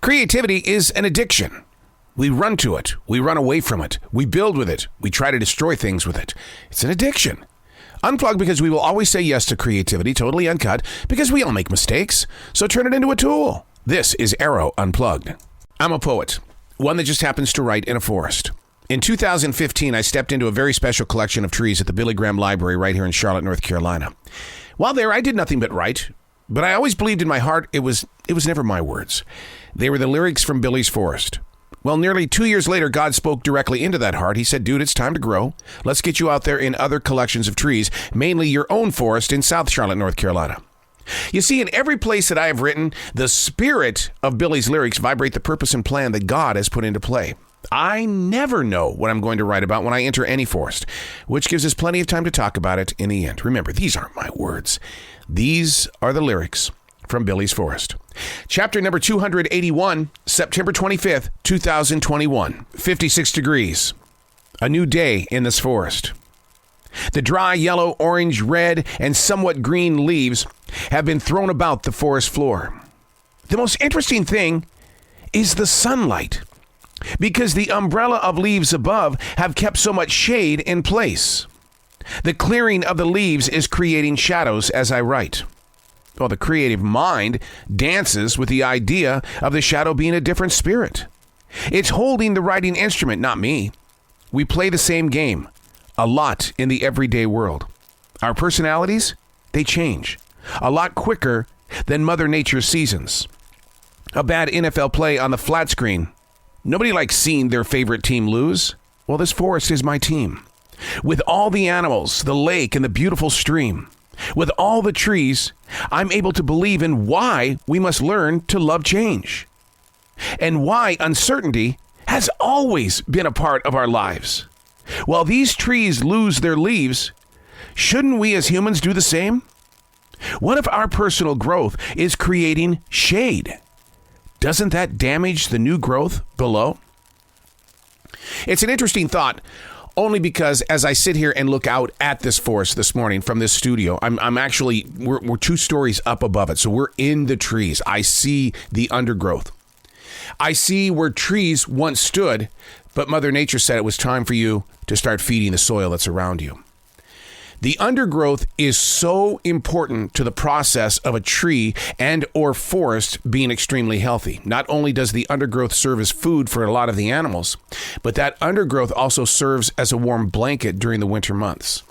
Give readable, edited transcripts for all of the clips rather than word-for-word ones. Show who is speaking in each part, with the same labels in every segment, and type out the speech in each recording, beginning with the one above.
Speaker 1: Creativity is an addiction. We run to it. We run away from it. We build with it. We try to destroy things with it. It's an addiction. Unplugged because we will always say yes to creativity, totally uncut, because we all make mistakes. So turn it into a tool. This is Arroe Unplugged. I'm a poet, one that just happens to write in a forest. In 2015, I stepped into a very special collection of trees at the Billy Graham Library right here in Charlotte, North Carolina. While there, I did nothing but write, but I always believed in my heart it was never my words. They were the lyrics from Billy's Forest. Well, nearly 2 years later, God spoke directly into that heart. He said, dude, it's time to grow. Let's get you out there in other collections of trees, mainly your own forest in South Charlotte, North Carolina. You see, in every place that I have written, the spirit of Billy's lyrics vibrate the purpose and plan that God has put into play. I never know what I'm going to write about when I enter any forest, which gives us plenty of time to talk about it in the end. Remember, these aren't my words. These are the lyrics from Billy's Forest. Chapter number 281, September 25th, 2021, 56 degrees. A new day in this forest. The dry yellow, orange, red, and somewhat green leaves have been thrown about the forest floor. The most interesting thing is the sunlight, because the umbrella of leaves above have kept so much shade in place. The clearing of the leaves is creating shadows as I write. Well, the creative mind dances with the idea of the shadow being a different spirit. It's holding the writing instrument, not me. We play the same game a lot in the everyday world. Our personalities, they change a lot quicker than Mother Nature's seasons. A bad NFL play on the flat screen. Nobody likes seeing their favorite team lose. Well, this forest is my team. With all the animals, the lake, and the beautiful stream. With all the trees, I'm able to believe in why we must learn to love change. And why uncertainty has always been a part of our lives. While these trees lose their leaves, shouldn't we as humans do the same? What if our personal growth is creating shade? Doesn't that damage the new growth below? It's an interesting thought, only because as I sit here and look out at this forest this morning from this studio, we're 2 stories up above it. So we're in the trees. I see the undergrowth. I see where trees once stood, but Mother Nature said it was time for you to start feeding the soil that's around you. The undergrowth is so important to the process of a tree and or forest being extremely healthy. Not only does the undergrowth serve as food for a lot of the animals, but that undergrowth also serves as a warm blanket during the winter months.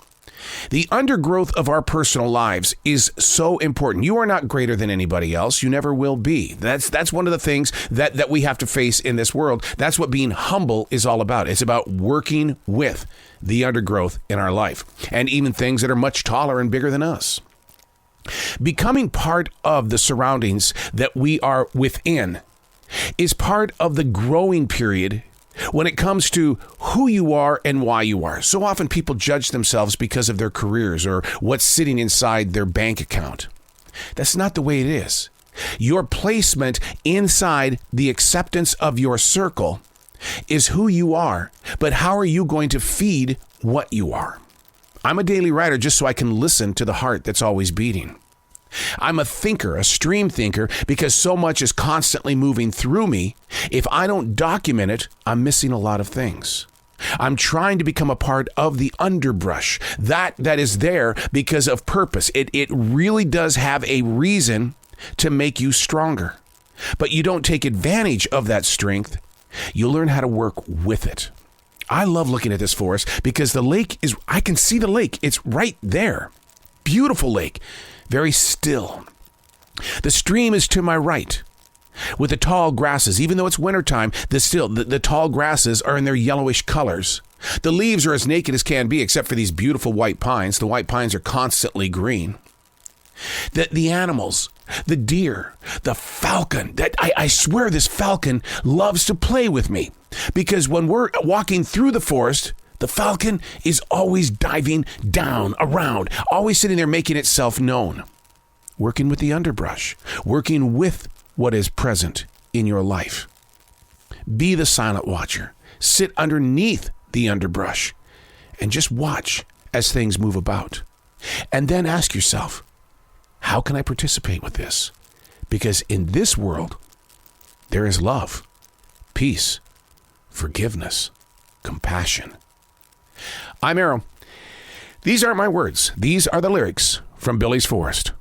Speaker 1: The undergrowth of our personal lives is so important. You are not greater than anybody else. You never will be. That's one of the things that we have to face in this world. That's what being humble is all about. It's about working with the undergrowth in our life, and even things that are much taller and bigger than us. Becoming part of the surroundings that we are within is part of the growing period when it comes to who you are and why you are. So often people judge themselves because of their careers or what's sitting inside their bank account. That's not the way it is. Your placement inside the acceptance of your circle is who you are, but how are you going to feed what you are? I'm a daily writer just so I can listen to the heart that's always beating. I'm a thinker, a stream thinker, because so much is constantly moving through me. If I don't document it, I'm missing a lot of things. I'm trying to become a part of the underbrush, that is there because of purpose. It really does have a reason to make you stronger. But you don't take advantage of that strength. You learn how to work with it. I love looking at this forest because I can see the lake. It's right there. Beautiful lake. Very still. The stream is to my right with the tall grasses. Even though it's wintertime, the tall grasses are in their yellowish colors. The leaves are as naked as can be, except for these beautiful white pines. The white pines are constantly green. The animals, the deer, the falcon, I swear this falcon loves to play with me, because when we're walking through the forest, the falcon is always diving down, around, always sitting there making itself known. Working with the underbrush, working with what is present in your life. Be the silent watcher. Sit underneath the underbrush and just watch as things move about. And then ask yourself, how can I participate with this? Because in this world, there is love, peace, forgiveness, compassion. I'm Arroe. These aren't my words. These are the lyrics from Billy's Forest.